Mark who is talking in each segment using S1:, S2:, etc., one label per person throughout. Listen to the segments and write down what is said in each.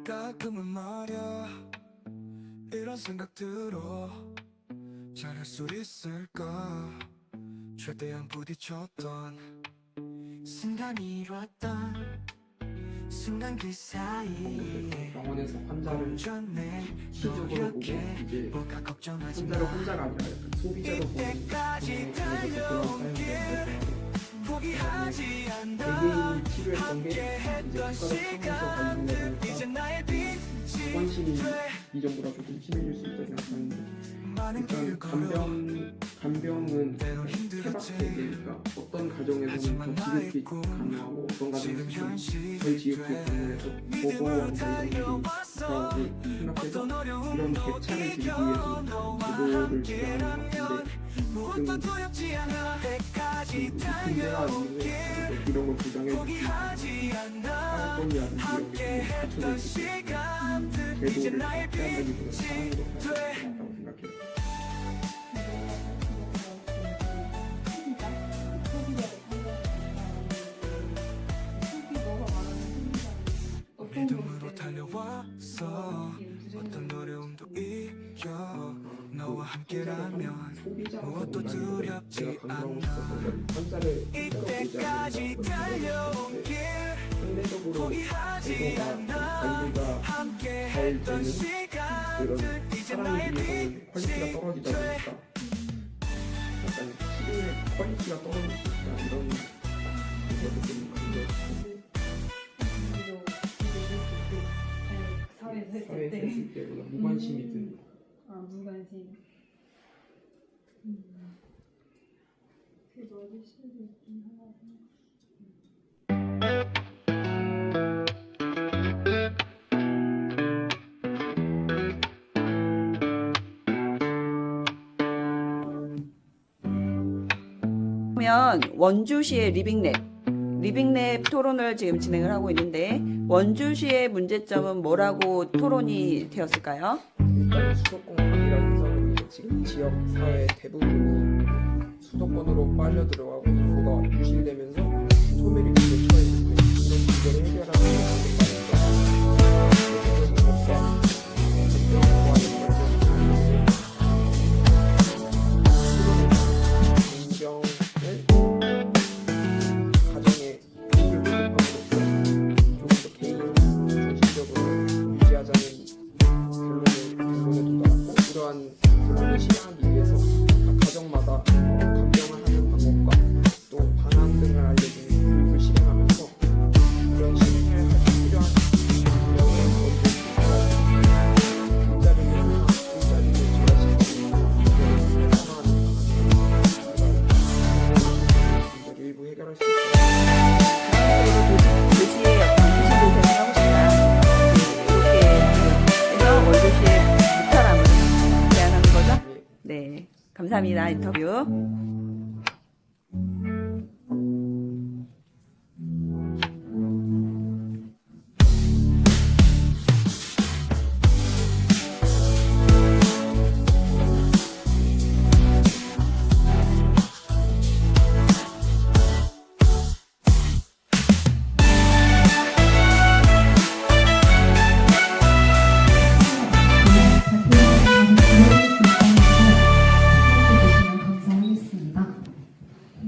S1: 가끔은 말야 이런 생각 들어. 잘할 수 있을까. 최대한 부딪혔던 순간이 왔던 순간 그 사이에
S2: 병원에서 환자를 시적으로 보고 이제 환자를 환자가 아니라 약간 소비자로 보는
S1: 이때까지 달려온 길 포기하지 않아.
S2: 개개인이 치료했던 게 이제 국가적 차원에서
S1: 이제
S2: 관리되다
S1: 나의
S2: 보니까
S1: 빛이
S2: 관심이 이 정도라 조금 심해질 수 있다고 생각하는데, 일단 간병은 케바케니까 어떤 가정에서는 더 지극히 강요하고 어떤 가정에서는 덜 지극히 강요해서 보고원자 이런 것들이 생각해서 이런 객차를 들이기 위해서 제도를 주장하는 것 같은데, 군대와 이후에 이런 걸 부정해주고 사회권이라든지 이런 게 갖춰져 있기 때문에 제도를 박해한다기보다 사랑으로 가야 된다고 생각해요.
S1: 믿음으로 달려왔어. 어떤 어려움도 이겨. 너와 함께라면 무엇도 두렵지 않아. 이때까지 달려온 길 포기하지 않아. 함께 했던 시간들 이제 나의 빛이
S2: 퀄리티가 떨어지다 보니까 약간 치료의 퀄리티가 떨어질 수 있다, 이런 것도 좀 강조하고, 사회에서 했을 때보다 무관심이 든.
S3: 무관심. 그거 어디 시도 있긴 하고.
S4: 그러면 원주시의 리빙랩 토론을 지금 진행을 하고 있는데, 원주시의 문제점은 뭐라고 토론이 되었을까요?
S2: 일단 수도권이라 해서 이제 지금 지역 사회 대부분이 수도권으로 빨려 들어가고 인구가 유실되면서 소멸이 크게 처해지고 있는 이런 문제를 해결하는 게 결론을 실행하기 위해서 각 가정마다 간병을 하는 방법과 또 방안 등을 알려주는 교육을 실행하면서 그런 실행을 하기 필요한 간병을 일자리를 제한시키고 문제를 일부 해결할 수 있다.
S4: 도시의 어떤 도시 조성을 하고 싶다, 이렇게 해서 원주시의 무탈함을 제안하는 거죠? 네, 감사합니다. 인터뷰.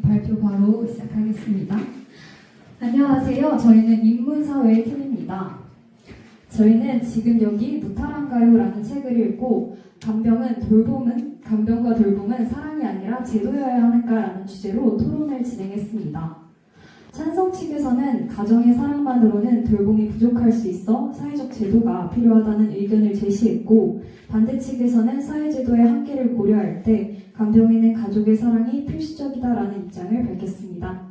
S3: 발표 바로 시작하겠습니다. 안녕하세요. 저희는 인문사회 팀입니다. 저희는 지금 여기 무탈한가요라는 책을 읽고 간병과 돌봄은 사랑이 아니라 제도여야 하는가라는 주제로 토론을 진행했습니다. 찬성 측에서는 가정의 사랑만으로는 돌봄이 부족할 수 있어 사회적 제도가 필요하다는 의견을 제시했고, 반대 측에서는 사회제도의 한계를 고려할 때 간병인의 가족의 사랑이 필수적이다라는 입장을 밝혔습니다.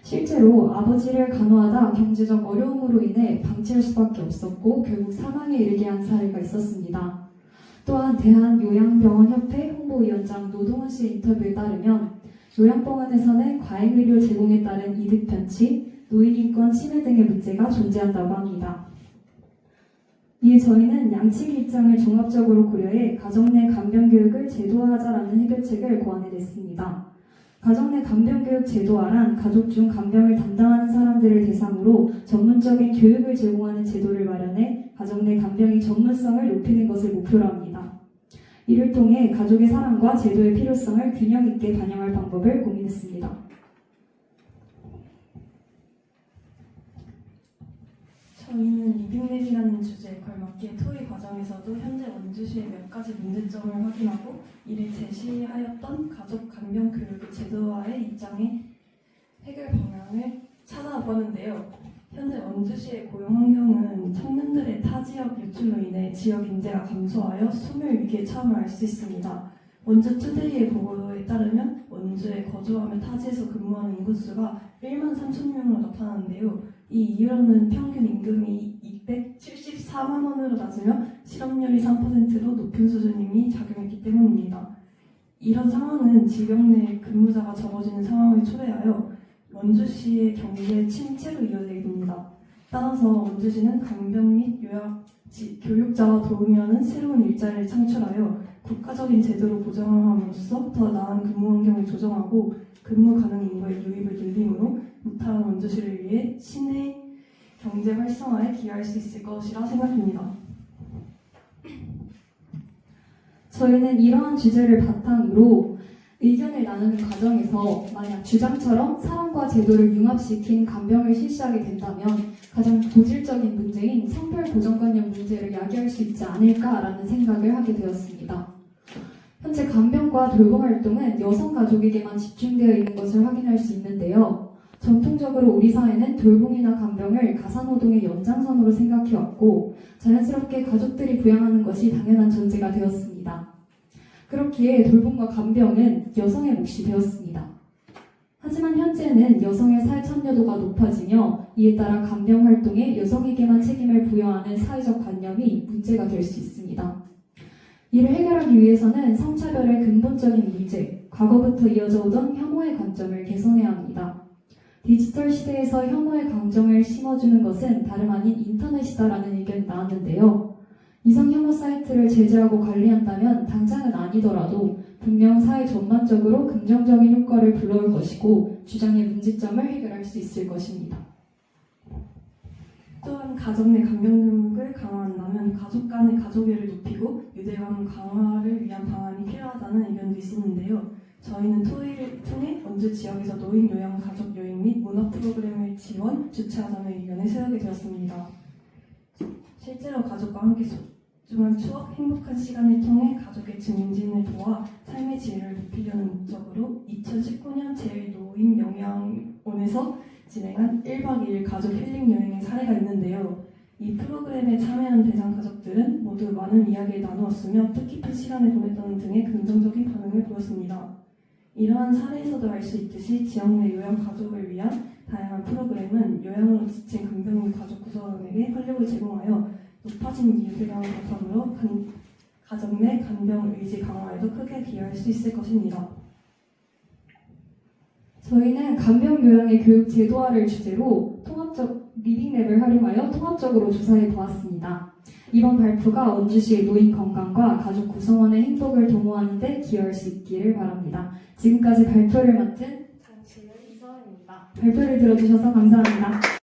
S3: 실제로 아버지를 간호하다 경제적 어려움으로 인해 방치할 수밖에 없었고 결국 사망에 이르게 한 사례가 있었습니다. 또한 대한요양병원협회 홍보위원장 노동원 씨 인터뷰에 따르면 요양병원에서는 과잉의료 제공에 따른 이득 편취, 노인인권 침해 등의 문제가 존재한다고 합니다. 이에 저희는 양측의 입장을 종합적으로 고려해 가정 내 간병교육을 제도화하자라는 해결책을 고안해냈습니다. 가정 내 간병교육 제도화란 가족 중 간병을 담당하는 사람들을 대상으로 전문적인 교육을 제공하는 제도를 마련해 가정 내 간병의 전문성을 높이는 것을 목표로 합니다. 이를 통해 가족의 사랑과 제도의 필요성을 균형 있게 반영할 방법을 고민했습니다.
S5: 저희는 리빙랩이라는 주제에 걸맞게 토의 과정에서도 현재 원주시의 몇 가지 문제점을 확인하고 이를 제시하였던 가족 간병 교육의 제도화의 입장의 해결 방향을 찾아보는데요. 현재 원주시의 고용 환경은 청년들의 타 지역 유출로 인해 지역 인재가 감소하여 소멸 위기에 처함을 알 수 있습니다. 원주 투데이의 보고에 따르면 원주에 거주하며 타지에서 근무하는 인구수가 1만 3천 명으로 나타나는데요. 이 이유로는 평균 임금이 274만 원으로 낮으며 실업률이 3%로 높은 수준임이 작용했기 때문입니다. 이런 상황은 지역 내 근무자가 적어지는 상황을 초래하여 원주시의 경제 침체로 이어지게 됩니다. 따라서 원주시는 간병 및 요약 교육자와 도우미하는 새로운 일자리를 창출하여 국가적인 제도로 보장함으로써 더 나은 근무 환경을 조정하고 근무 가능 인구의 유입을 늘림으로 무탈한 원주시를 위해 시내 경제 활성화에 기여할 수 있을 것이라 생각합니다.
S3: 저희는 이러한 주제를 바탕으로 의견을 나누는 과정에서 만약 주장처럼 사람과 제도를 융합시킨 간병을 실시하게 된다면 가장 본질적인 문제인 성별 고정관념 문제를 야기할 수 있지 않을까라는 생각을 하게 되었습니다. 현재 간병과 돌봄 활동은 여성 가족에게만 집중되어 있는 것을 확인할 수 있는데요. 전통적으로 우리 사회는 돌봄이나 간병을 가사노동의 연장선으로 생각해왔고 자연스럽게 가족들이 부양하는 것이 당연한 전제가 되었습니다. 그렇기에 돌봄과 간병은 여성의 몫이 되었습니다. 하지만 현재는 여성의 사회 참여도가 높아지며 이에 따라 간병 활동에 여성에게만 책임을 부여하는 사회적 관념이 문제가 될 수 있습니다. 이를 해결하기 위해서는 성차별의 근본적인 문제, 과거부터 이어져 오던 혐오의 관점을 개선해야 합니다. 디지털 시대에서 혐오의 감정을 심어주는 것은 다름 아닌 인터넷이다라는 의견이 나왔는데요. 이성 혐오 사이트를 제재하고 관리한다면 당장은 아니더라도 분명 사회 전반적으로 긍정적인 효과를 불러올 것이고 주장의 문제점을 해결할 수 있을 것입니다.
S5: 또한 가정 내 간병교육을 강화한다면 가족 간의 가족애를 높이고 유대감 강화를 위한 방안이 필요하다는 의견도 있었는데요. 저희는 토의를 통해 원주 지역에서 노인 요양 가족 여행 및 문화 프로그램을 지원, 주최하자는 의견을 세우게 되었습니다. 실제로 가족과 함께 소중한 추억, 행복한 시간을 통해 가족의 증진을 도와 삶의 질을 높이려는 목적으로 2019년 제1노인영양원에서 진행한 1박 2일 가족 힐링 여행의 사례가 있는데요. 이 프로그램에 참여한 대상 가족들은 모두 많은 이야기를 나누었으며 뜻깊은 시간을 보냈다는 등의 긍정적인 반응을 보였습니다. 이러한 사례에서도 알 수 있듯이 지역 내 요양 가족을 위한 다양한 프로그램은 요양으로 지친 간병 가족 구성원에게 활력을 제공하여 높아진 유대감을 바탕으로 가정 내 간병 의지 강화에도 크게 기여할 수 있을 것입니다.
S3: 저희는 간병 요양의 교육 제도화를 주제로 통합적 리빙랩을 활용하여 통합적으로 조사해 보았습니다. 이번 발표가 원주시의 노인 건강과 가족 구성원의 행복을 도모하는 데 기여할 수 있기를 바랍니다. 지금까지 발표를 맡은 장치열 이서은입니다. 발표를 들어주셔서 감사합니다.